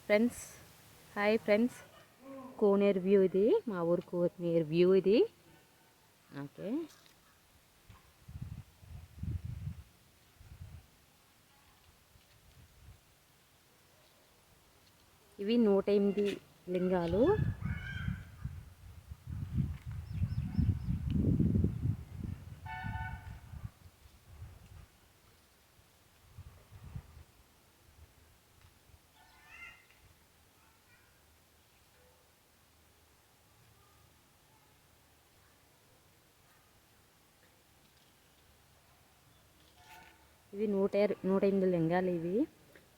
Friends, hi friends. Koneru view ఇది, మా ఊరు కోనేరు వ్యూ ఇది. ఓకే, ఇవి 108 లింగాలు. ఇవి 108 లింగాలు ఇవి.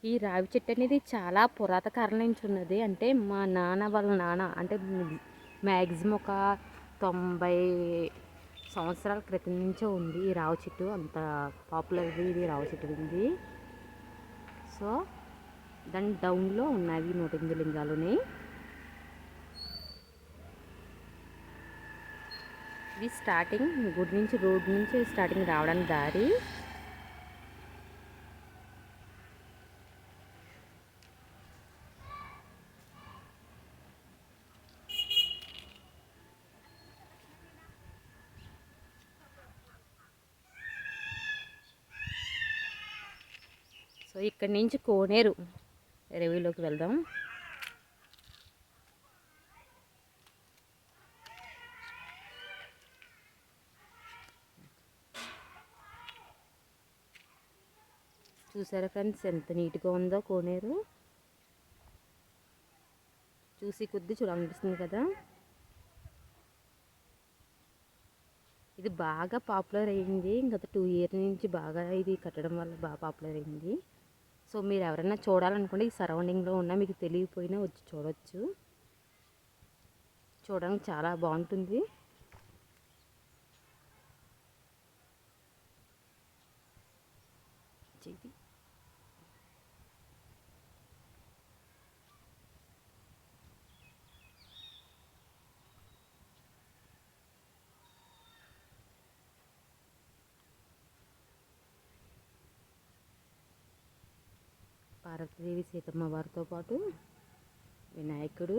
ఈ రావి చెట్టు అనేది చాలా పురాత కాలం నుంచి ఉన్నది. అంటే మా నాన్న వాళ్ళ నాన్న అంటే మ్యాక్సిమం ఒక 90 సంవత్సరాల క్రితం నుంచే ఉంది ఈ రావి చెట్టు. అంత పాపులర్ ఇది రావి చెట్టు ఉంది. సో దాని డౌన్లో ఉన్నవి 108 లింగాలుని. ఇది స్టార్టింగ్ గుడి నుంచి, రోడ్ నుంచి స్టార్టింగ్ రావడానికి దారి. సో ఇక్కడి నుంచి కోనేరు రేవులోకి వెళ్దాం. చూసారా ఫ్రెండ్స్, ఎంత నీట్గా ఉందో కోనేరు. చూసి కొద్ది చూడాలనిపిస్తుంది కదా. ఇది బాగా పాపులర్ అయ్యింది గత 2 ఇయర్స్ నుంచి. బాగా ఇది కట్టడం వల్ల బాగా పాపులర్ అయింది. సో మీరు ఎవరైనా చూడాలనుకుంటే ఈ సరౌండింగ్లో ఉన్న, మీకు తెలియకపోయినా వచ్చి చూడవచ్చు. చూడడానికి చాలా బాగుంటుంది. పార్వతీదేవి, సీతమ్మ వారితో పాటు వినాయకుడు,